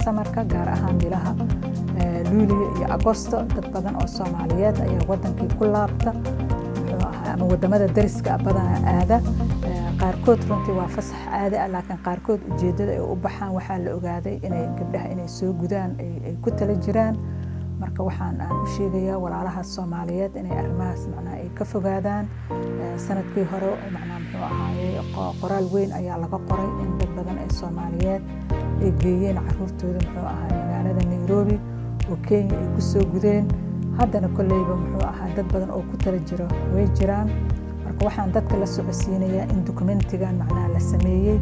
samarka gaar ahaan bilaha luuliyo iyo agosto dad badan oo Soomaaliyeed ayaa wadankii ku laabta ama wadamada dariska badan aada qaarkood runtii waa fasax caadi ah laakiin qaarkood ujeedada ay u baxaan waxaa la ogaaday inay gabdhaha inay soo gudaan ay ku tala jiraan marka waxaan u sheegayaa walaalaha Soomaaliyeed inay arrimahaas macnaa ay ka fogaadaan sanadkii hore macnaa muxuu ahaayay qoraal weyn ayaa laga qoray in dad badan ee Soomaaliyeed ay geeyeen caruurtooda muxuu ahaay magaalada Nairobi oo Kenya ay ku soo gudeen haddana kolleyba muxuu ahaa dad badan oo ku tala jiro way jiraan marka waxaan dadka la socodsiinayaa in dokumentigan macnaa la sameeyay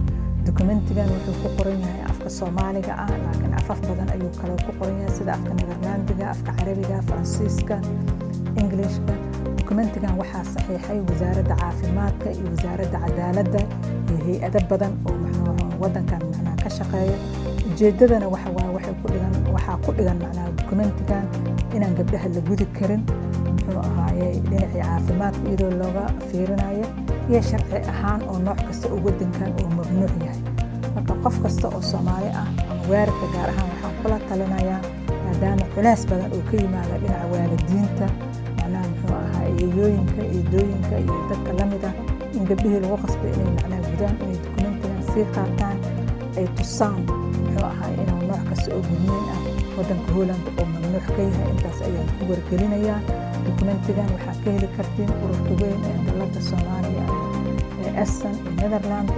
dokumentigan wuxuu ku qoran yahay afka Soomaaliga laakiin afaf badan ayuu kale ku qoran yahay sida afka Nederlandiga afka Carabiga Faransiiska Englishka dokumentigan waxaa saxiixay wasaaradda caafimaadka iyo wasaaradda cadaaladda iyo hay'ado badan oo wadankan macnaa ka shaqeeya ujeedadana waxaa ku dhigan macnaa dokumentigan inaan gabdhaha la gudi karin muxuu ahaayay dhinacii caafimaadka iyadoo looga fiirinayo iyo sharci ahaan oo nooc kasta oo wadankan uu mamnuuc yahay marka qof kasta oo Soomaali ah ama waalidka gaar ahaan waxaan kula talinayaa maadaama culays badan oo ka yimaada dhinaca waalidiinta macnaa muxuu ahaayay eeyooyinka eedooyinka iyo dadka lamid ah in gabdhihii lagu qasbay inay macnaa gudaan inay dokumentigan sii qaataan ay tusaan muxuu ahaayay inuu nooc kasta oo gudniin ah wadanka Holland oo mamnuuc ka yahay intaas ayaan ku wargelinayaa dokumentigan waxaa ka heli kartiin ururka weyn ee dowladda Soomaaliya ee Essen iyo Netherland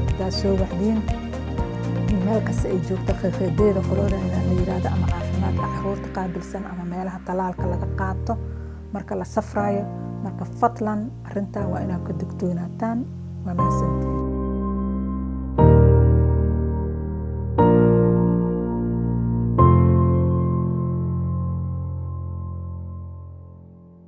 hadaa soo wacdiin meel kasta ay joogto khayradeeda qolada la yiraahdo ama caafimaadka caruurta qaabilsan ama meelaha talaalka laga qaato marka la safrayo marka fadlan arrintan waa inaad ka digtoonaataan waa mahadsantiin